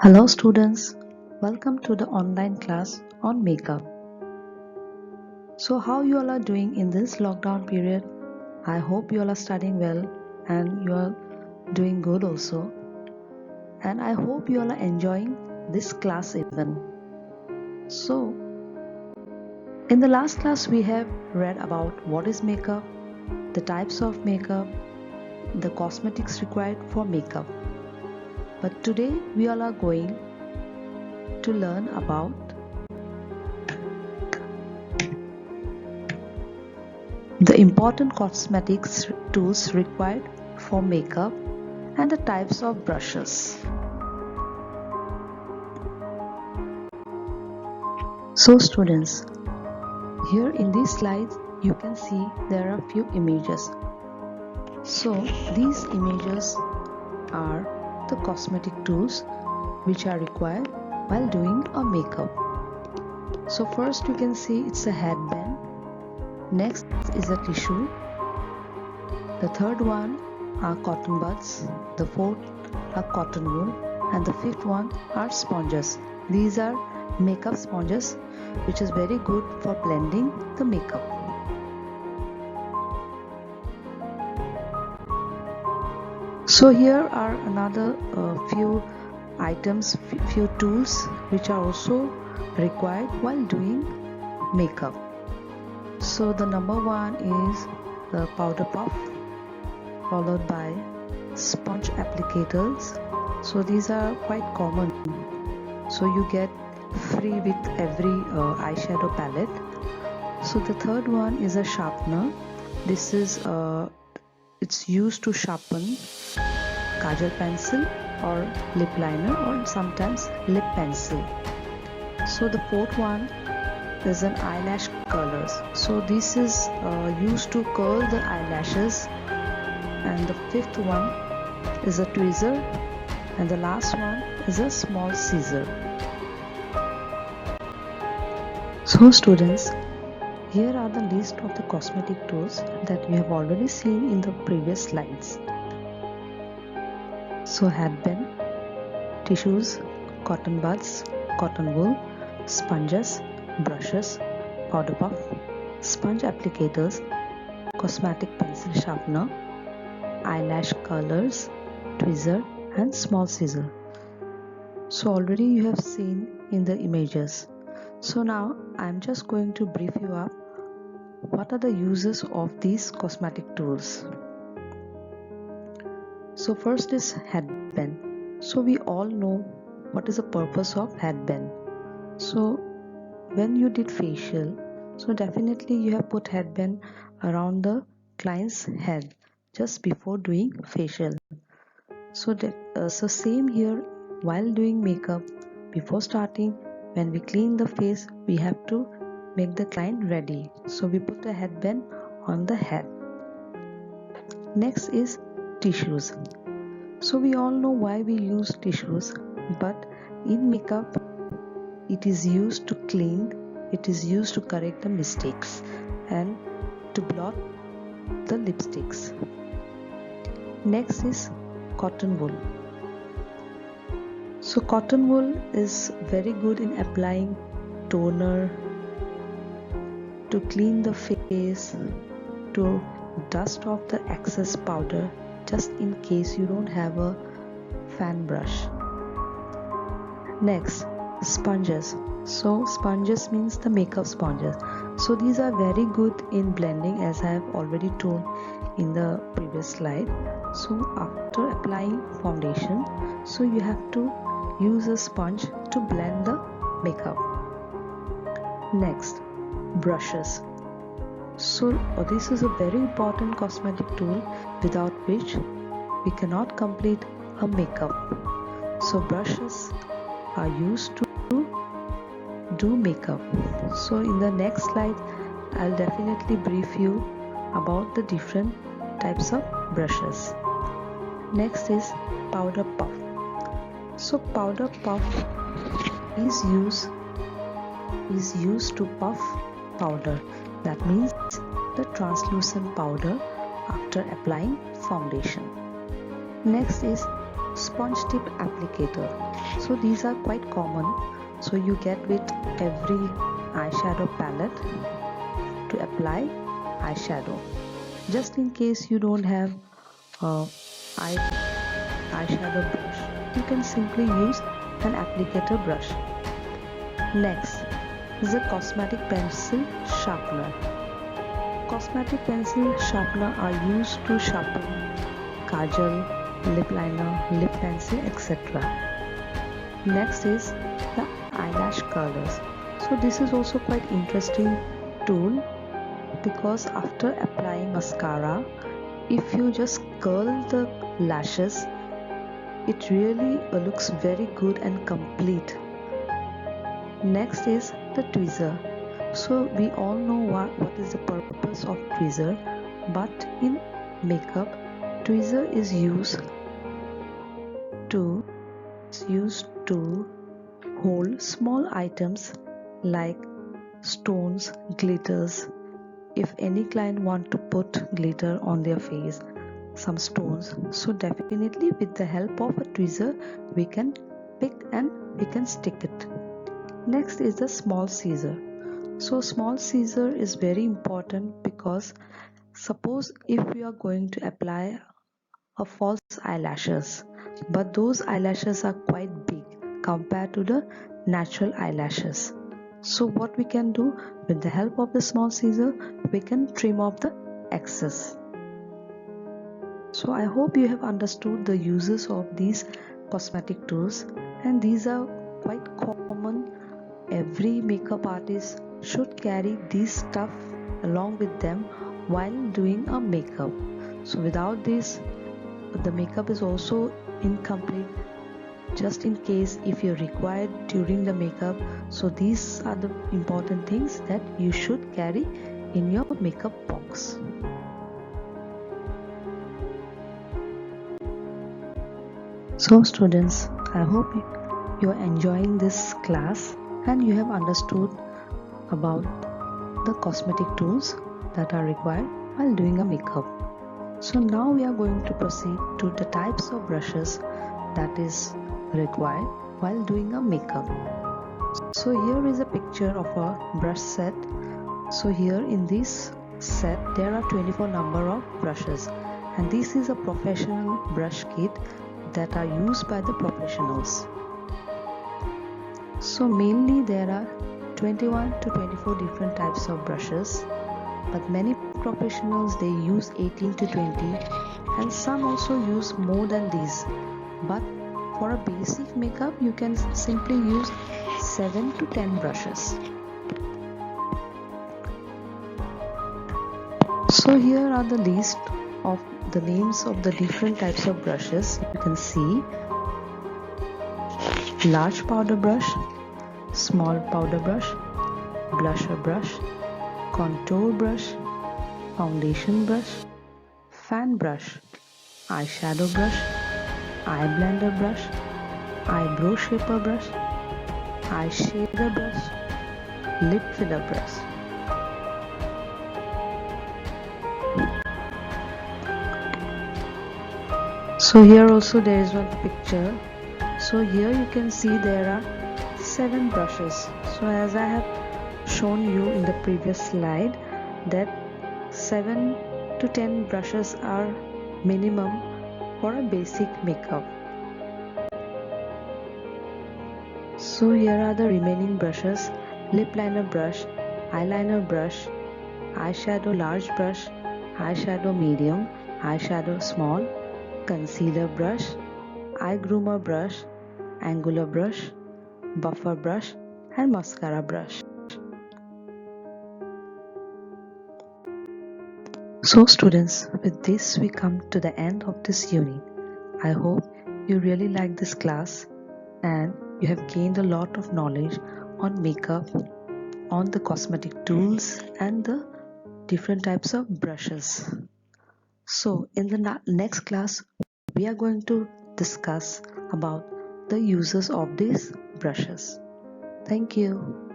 Hello students, welcome to the online class on makeup. So how you all are doing in this lockdown period? I hope you all are studying well and you are doing good also. And I hope you all are enjoying this class even. So in the last class we have read about what is makeup, the types of makeup, the cosmetics required for makeup. But today we all are going to learn about the important cosmetics tools required for makeup and the types of brushes. So students, here in these slides you can see there are few images. So these images are the cosmetic tools which are required while doing a makeup. So first you can see it's a headband, next is a tissue, the third one are cotton buds, the fourth are cotton wool, and the fifth one are sponges. These are makeup sponges which is very good for blending the makeup. So here are another few items, few tools which are also required while doing makeup. So the number one is the powder puff, followed by sponge applicators. So these are quite common, so you get free with every eyeshadow palette. So the third one is a sharpener. This is it's used to sharpen kajal pencil or lip liner or sometimes lip pencil. So the fourth one is an eyelash curlers. So this is used to curl the eyelashes. And the fifth one is a tweezer, and the last one is a small scissor. So students, here are the list of the cosmetic tools that we have already seen in the previous slides. So headband, tissues, cotton buds, cotton wool, sponges, brushes, powder puff, sponge applicators, cosmetic pencil sharpener, eyelash curlers, tweezer, and small scissor. So already you have seen in the images. So now I'm just going to brief you up what are the uses of these cosmetic tools. So first is headband. So we all know what is the purpose of headband. So when you did facial, so definitely you have put headband around the client's head just before doing facial. So same here, while doing makeup, before starting, when we clean the face, we have to make the client ready. So we put a headband on the head. Next is tissues. So we all know why we use tissues, but in makeup it is used to clean, it is used to correct the mistakes and to blot the lipsticks. Next is cotton wool. So cotton wool is very good in applying toner, to clean the face, to dust off the excess powder, just in case you don't have a fan brush. Next, sponges. So sponges means the makeup sponges. So these are very good in blending, as I have already told in the previous slide. So after applying foundation, so you have to use a sponge to blend the makeup. Next, brushes. So this is a very important cosmetic tool without which we cannot complete a makeup. So brushes are used to do makeup. So in the next slide I'll definitely brief you about the different types of brushes. Next is powder puff. So powder puff is used to puff powder, that means the translucent powder after applying foundation. Next is sponge tip applicator. So these are quite common. So you get with every eyeshadow palette to apply eyeshadow. Just in case you don't have eyeshadow brush, you can simply use an applicator brush. Next is a cosmetic pencil sharpener. Cosmetic pencil sharpener are used to sharpen kajal, lip liner, lip pencil, etc. Next is the eyelash curlers. So this is also quite interesting tool, because after applying mascara, if you just curl the lashes, it really looks very good and complete. Next is the tweezer. So we all know what is the purpose of tweezer, but in makeup, tweezer is used to hold small items like stones, glitters. If any client want to put glitter on their face, some stones, so definitely with the help of a tweezer we can pick and we can stick it. Next is the small scissor. So small scissor is very important, because suppose if we are going to apply a false eyelashes, but those eyelashes are quite big compared to the natural eyelashes. So what we can do, with the help of the small scissor, we can trim off the excess. So I hope you have understood the uses of these cosmetic tools, and these are quite common. Every makeup artist should carry these stuff along with them while doing a makeup. So without this, the makeup is also incomplete, just in case if you're required during the makeup. So these are the important things that you should carry in your makeup box. So students, I hope you are enjoying this class and you have understood about the cosmetic tools that are required while doing a makeup. So now we are going to proceed to the types of brushes that is required while doing a makeup. So here is a picture of a brush set. So here in this set there are 24 number of brushes, and this is a professional brush kit that are used by the professionals. So mainly there are 21 to 24 different types of brushes, but many professionals they use 18 to 20, and some also use more than these. But for a basic makeup you can simply use 7 to 10 brushes. So here are the list of the names of the different types of brushes. You can see large powder brush, small powder brush, blusher brush, contour brush, foundation brush, fan brush, eyeshadow brush, eye blender brush, eyebrow shaper brush, eye shader brush, lip filler brush. So here also there is one picture. So here you can see there are 7 brushes. So as I have shown you in the previous slide, that 7 to 10 brushes are minimum for a basic makeup. So here are the remaining brushes: lip liner brush, eyeliner brush, eyeshadow large brush, eyeshadow medium, eyeshadow small, concealer brush, eye groomer brush, angular brush, buffer brush, and mascara brush. So students, with this we come to the end of this unit. I hope you really like this class and you have gained a lot of knowledge on makeup, on the cosmetic tools, and the different types of brushes. So in the next class we are going to discuss about the uses of these brushes. Thank you.